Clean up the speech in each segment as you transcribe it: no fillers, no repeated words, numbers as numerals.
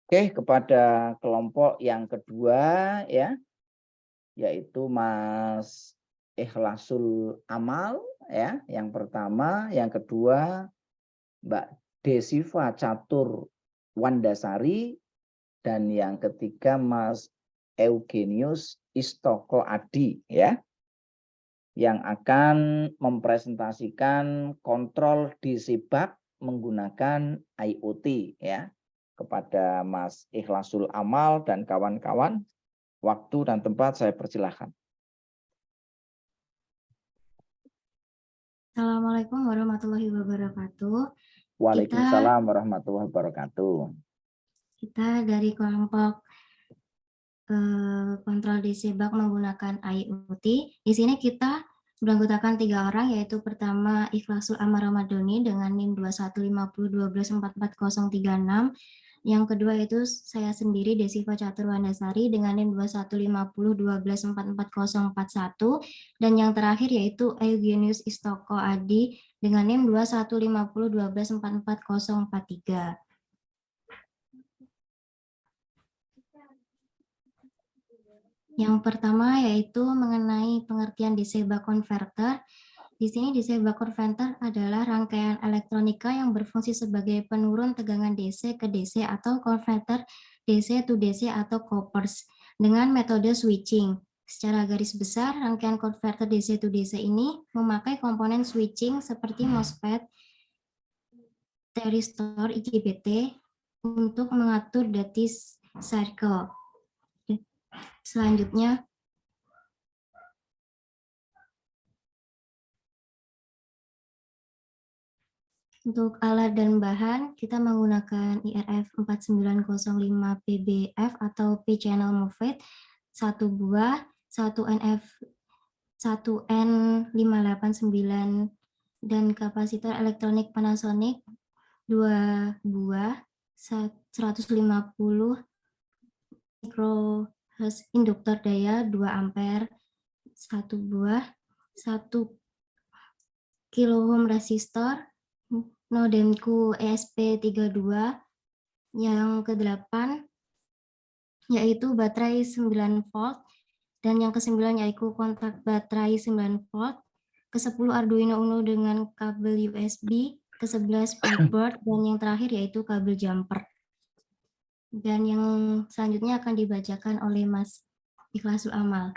Oke, kepada kelompok yang kedua ya, yaitu Mas Ikhlasul Amal ya, yang pertama, yang kedua Mbak Desiva Catur Wandasari, dan yang ketiga Mas Eugenius Istoko Adi ya, yang akan mempresentasikan kontrol disebak menggunakan IoT ya. Kepada Mas Ikhlasul Amal dan kawan-kawan, waktu dan tempat saya persilahkan. Assalamualaikum warahmatullahi wabarakatuh. Waalaikumsalam warahmatullahi wabarakatuh. Kita dari kelompok kontrol disebak menggunakan IoT. Di sini kita beranggotakan 3 orang, yaitu pertama Ikhlasul Amar Ramadhani dengan NIM 215012444036. Yang kedua itu saya sendiri Desiva Catur Wandasari dengan NIM 215012444041, dan yang terakhir yaitu Eugenius Istoko Adi dengan NIM 215012444043. Yang pertama yaitu mengenai pengertian disebak converter. Di sini disebak converter adalah rangkaian elektronika yang berfungsi sebagai penurun tegangan DC ke DC atau konverter DC to DC atau coppers dengan metode switching. Secara garis besar, rangkaian konverter DC to DC ini memakai komponen switching seperti MOSFET, thyristor, IGBT untuk mengatur duty cycle. Selanjutnya, untuk alat dan bahan, kita menggunakan IRF 4905 PBF atau P-channel MOSFET 1 buah, 1 NF 1 N589 dan kapasitor elektronik Panasonic 2 buah, 150 mikrohertz induktor daya 2 ampere 1 buah, 1 kilo ohm resistor, Nodemco ESP32, yang ke-8 yaitu baterai 9 volt, dan yang ke-9 yaitu kontak baterai 9 volt, ke-10 Arduino Uno dengan kabel USB, ke-11 breadboard, dan yang terakhir yaitu kabel jumper. Dan yang selanjutnya akan dibacakan oleh Mas Ikhlasul Amal.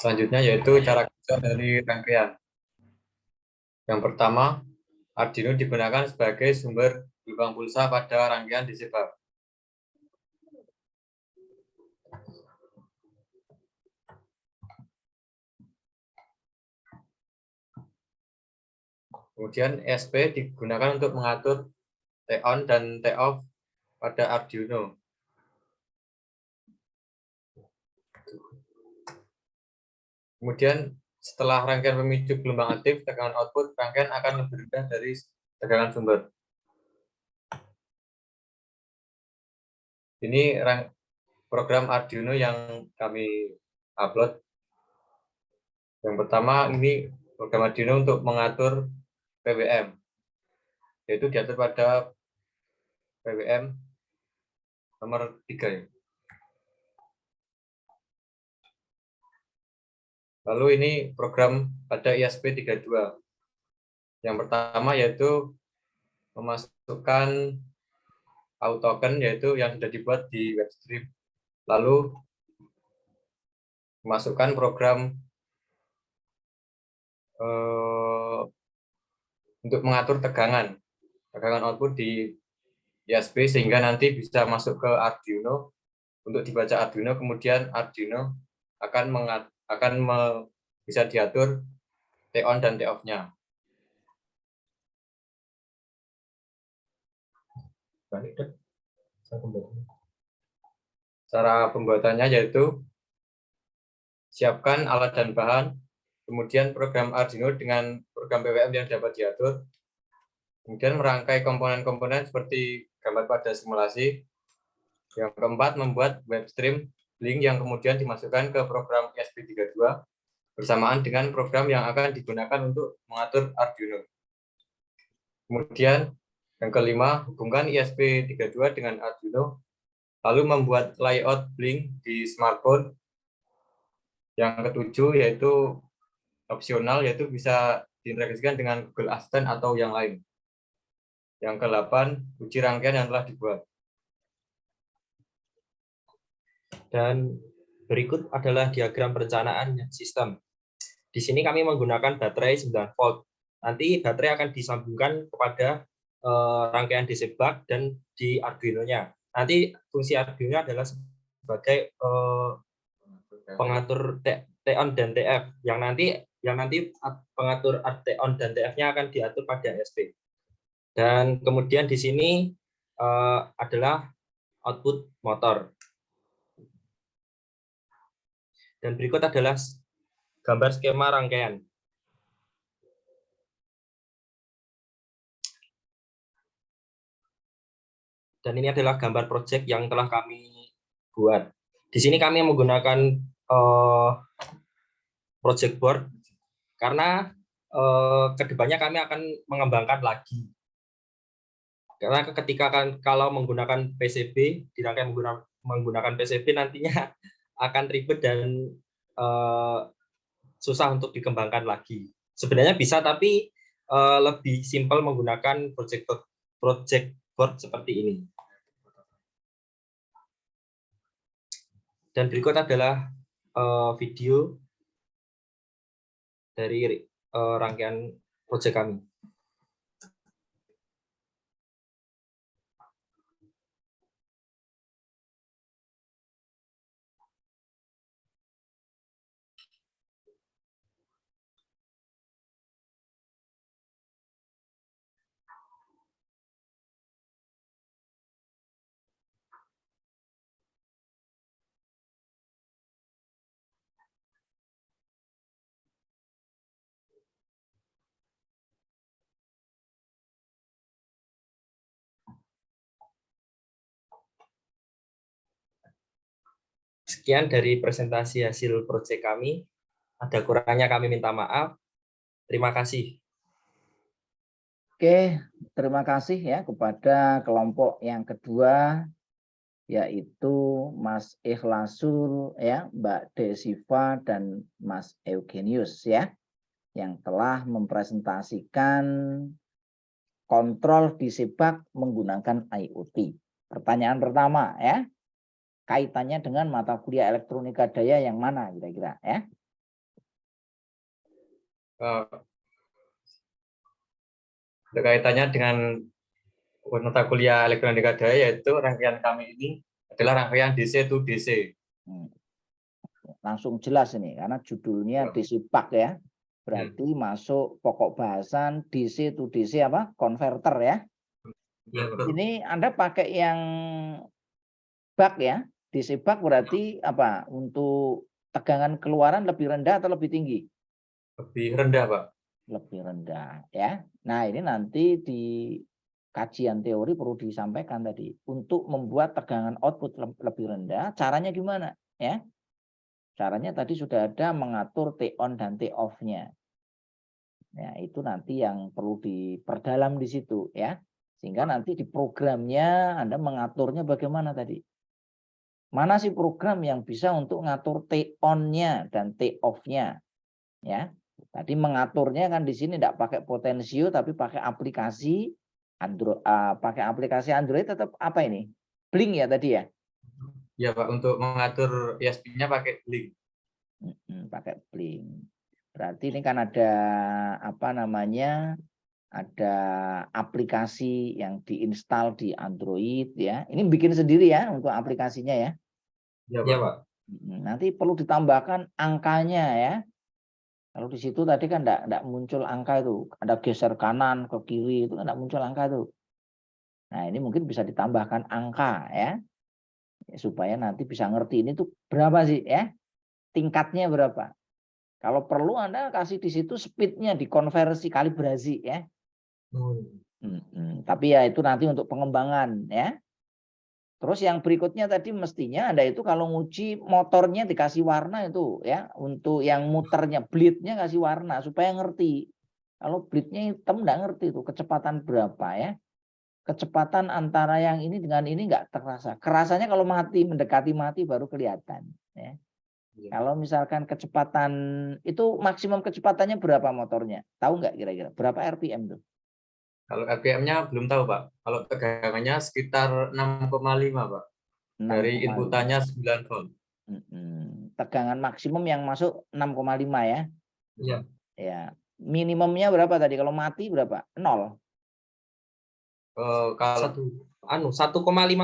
Selanjutnya yaitu cara kerja dari rangkaian. Yang pertama, Arduino digunakan sebagai sumber gelombang pulsa pada rangkaian disebak. Kemudian ESP digunakan untuk mengatur T-on dan T-off pada Arduino. Kemudian setelah rangkaian pemicu gelombang aktif, tegangan output rangkaian akan lebih rendah dari tegangan sumber. Ini program Arduino yang kami upload. Yang pertama, ini program Arduino untuk mengatur PWM, yaitu diatur pada PWM nomor 3. Ya. Lalu ini program pada ISP32. Yang pertama yaitu memasukkan autoken, yaitu yang sudah dibuat di webstream. Lalu memasukkan program untuk mengatur tegangan output di ISP sehingga nanti bisa masuk ke Arduino untuk dibaca Arduino, kemudian Arduino akan bisa diatur T-on dan T-off-nya. Cara pembuatannya yaitu siapkan alat dan bahan, kemudian program Arduino dengan program PWM yang dapat diatur, kemudian merangkai komponen-komponen seperti gambar pada simulasi. Yang keempat, membuat webstream link yang kemudian dimasukkan ke program ESP32 bersamaan dengan program yang akan digunakan untuk mengatur Arduino. Kemudian yang kelima, hubungkan ESP32 dengan Arduino, lalu membuat layout Blink di smartphone. Yang ketujuh yaitu opsional, yaitu bisa diintegrasikan dengan Google Assistant atau yang lain. Yang ke-8, uji rangkaian yang telah dibuat. Dan berikut adalah diagram perencanaan sistem. Di sini kami menggunakan baterai 9 volt. Nanti baterai akan disambungkan kepada rangkaian DC buck dan di Arduino-nya. Nanti fungsi Arduino adalah sebagai pengatur T-on dan TF yang nanti pengatur T-on dan TF-nya akan diatur pada ESP. Dan kemudian di sini adalah output motor. Dan berikut adalah gambar skema rangkaian. Dan ini adalah gambar proyek yang telah kami buat. Di sini kami menggunakan project board karena kedepannya kami akan mengembangkan lagi. Karena kalau menggunakan PCB, dirangkai menggunakan PCB nantinya akan ribet dan susah untuk dikembangkan lagi. Sebenarnya bisa, tapi lebih simpel menggunakan project board seperti ini. Dan berikut adalah video dari rangkaian proyek kami. Sekian dari presentasi hasil proyek kami. Ada kurangnya kami minta maaf. Terima kasih. Oke, terima kasih ya kepada kelompok yang kedua, yaitu Mas Ikhlasul, ya, Mbak Desiva dan Mas Eugenius ya, yang telah mempresentasikan kontrol DC buck menggunakan IoT. Pertanyaan pertama ya, kaitannya dengan mata kuliah elektronika daya yang mana kira-kira ya? Kaitannya dengan mata kuliah elektronika daya, yaitu rangkaian kami ini adalah rangkaian DC to DC. Langsung jelas ini karena judulnya DC buck ya. Berarti masuk pokok bahasan DC to DC apa? Konverter ya. Ini Anda pakai yang buck ya. DC buck berarti apa? Untuk tegangan keluaran lebih rendah atau lebih tinggi? Lebih rendah, Pak. Lebih rendah ya. Nah, ini nanti di kajian teori perlu disampaikan tadi untuk membuat tegangan output lebih rendah, caranya gimana ya? Caranya tadi sudah ada mengatur T-on dan T-off-nya. Ya, itu nanti yang perlu diperdalam di situ ya. Sehingga nanti di programnya Anda mengaturnya bagaimana tadi? Mana sih program yang bisa untuk ngatur T-on-nya dan T-off-nya? Ya. Tadi mengaturnya kan di sini tidak pakai potensio tapi pakai aplikasi Android, pakai aplikasi Android tetap apa ini? Blink ya tadi ya? Ya Pak, untuk mengatur ESP-nya pakai Blink. Pakai Blink. Berarti ini kan ada apa namanya? Ada aplikasi yang diinstal di Android ya. Ini bikin sendiri ya untuk aplikasinya ya. Ya Pak. Nanti perlu ditambahkan angkanya ya. Kalau di situ tadi kan enggak muncul angka itu, ada geser kanan ke kiri itu enggak muncul angka itu. Nah, ini mungkin bisa ditambahkan angka ya. Supaya nanti bisa ngerti ini tuh berapa sih ya? Tingkatnya berapa? Kalau perlu Anda kasih di situ speednya dikonversi kalibrasi ya. Tapi ya itu nanti untuk pengembangan ya. Terus yang berikutnya tadi mestinya Anda itu kalau nguji motornya dikasih warna itu ya, untuk yang muternya bleednya kasih warna supaya ngerti Kalau bleednya hitam nggak ngerti itu kecepatan berapa ya. Kecepatan antara yang ini dengan ini nggak terasa. Kerasanya kalau mati, mendekati mati baru kelihatan. Ya. Kalau misalkan kecepatan itu maksimum kecepatannya berapa motornya? Tahu nggak kira-kira? Berapa RPM tuh? Kalau RPM-nya belum tahu, Pak. Kalau tegangannya sekitar 6,5, Pak. Dari 6,5. inputannya 9 volt. Tegangan maksimum yang masuk 6,5 ya. Iya. Ya. Minimumnya berapa tadi? Kalau mati berapa? 0. Kalau 1,5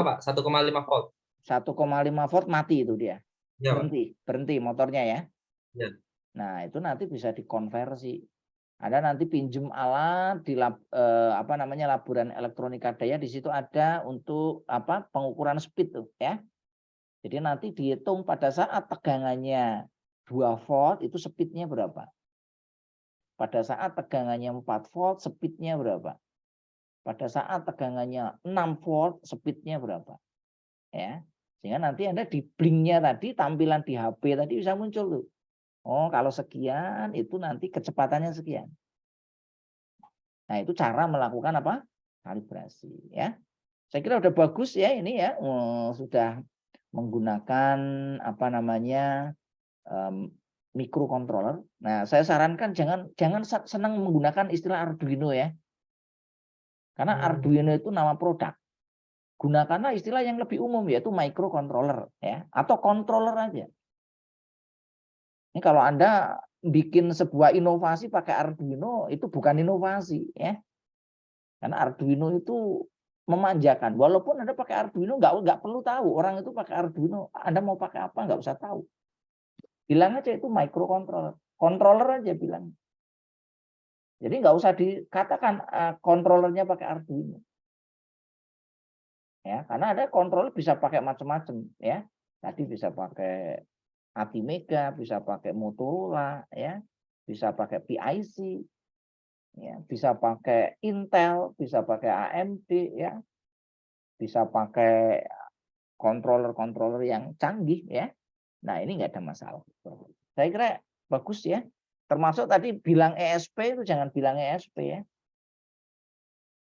Pak, 1,5 volt. 1,5 volt mati itu dia. Ya, Pak. Berhenti motornya ya. Ya. Nah, itu nanti bisa dikonversi. Ada nanti pinjem alat di laboran elektronika daya, di situ ada untuk pengukuran speed tuh ya. Jadi nanti dihitung pada saat tegangannya 2 volt itu speednya berapa. Pada saat tegangannya 4 volt speednya berapa. Pada saat tegangannya 6 volt speednya berapa. Ya. Sehingga nanti Anda di blinknya tadi, tampilan di HP tadi bisa muncul tuh. Oh, kalau sekian itu nanti kecepatannya sekian. Nah, itu cara melakukan kalibrasi ya. Saya kira udah bagus ya ini ya. Sudah menggunakan microcontroller. Nah, saya sarankan jangan senang menggunakan istilah Arduino ya. Karena Arduino itu nama produk. Gunakanlah istilah yang lebih umum yaitu microcontroller ya, atau controller aja. Ini kalau Anda bikin sebuah inovasi pakai Arduino itu bukan inovasi ya. Karena Arduino itu memanjakan. Walaupun Anda pakai Arduino nggak perlu tahu orang itu pakai Arduino. Anda mau pakai apa nggak usah tahu. Bilang aja itu microcontroller. Controller aja bilang. Jadi nggak usah dikatakan controllernya pakai Arduino. Ya, karena ada controller bisa pakai macam-macam ya. Tadi bisa pakai Atmega, bisa pakai Motorola ya, bisa pakai PIC. Ya, bisa pakai Intel, bisa pakai AMD ya. Bisa pakai controller yang canggih ya. Nah, ini nggak ada masalah. Saya kira bagus ya. Termasuk tadi bilang ESP itu jangan bilang ESP ya.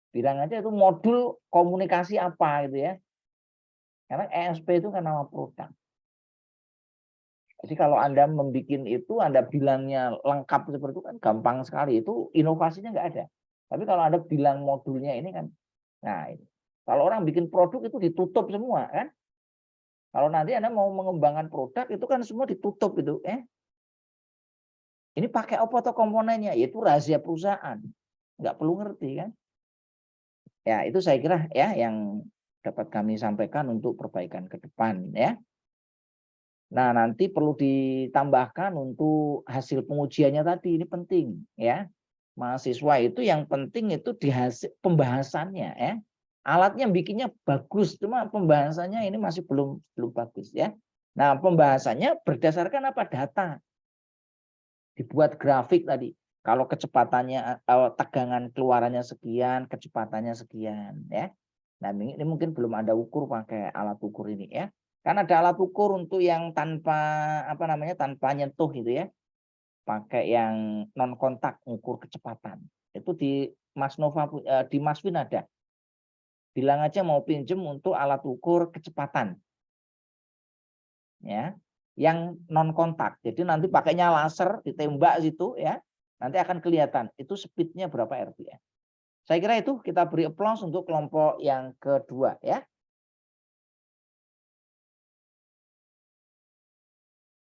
Bilang aja itu modul komunikasi apa gitu ya. Karena ESP itu kan nama produk. Jadi kalau Anda membuat itu, Anda bilangnya lengkap seperti itu kan gampang sekali. Itu inovasinya nggak ada. Tapi kalau Anda bilang modulnya ini kan, nah ini. Kalau orang bikin produk itu ditutup semua kan. Kalau nanti Anda mau mengembangkan produk itu kan semua ditutup itu. Ini pakai apa atau komponennya? Yaitu rahasia perusahaan. Nggak perlu ngerti kan. Ya itu saya kira ya yang dapat kami sampaikan untuk perbaikan ke depan ya. Nah, nanti perlu ditambahkan untuk hasil pengujiannya tadi, ini penting ya. Mahasiswa itu yang penting itu di hasil pembahasannya ya. Alatnya bikinnya bagus, cuma pembahasannya ini masih belum bagus ya. Nah, pembahasannya berdasarkan apa? Data. Dibuat grafik tadi. Kalau kecepatannya tegangan keluarannya sekian, kecepatannya sekian ya. Nah, ini mungkin belum ada ukur pakai alat ukur ini ya. Kan ada alat ukur untuk yang tanpa tanpa nyentuh gitu ya. Pakai yang non kontak ukur kecepatan. Itu di Mas Nova di Mas Win ada. Bilang aja mau pinjem untuk alat ukur kecepatan. Ya. Yang non kontak. Jadi nanti pakainya laser ditembak situ ya. Nanti akan kelihatan itu speednya berapa RPM. Saya kira itu kita beri applause untuk kelompok yang kedua ya.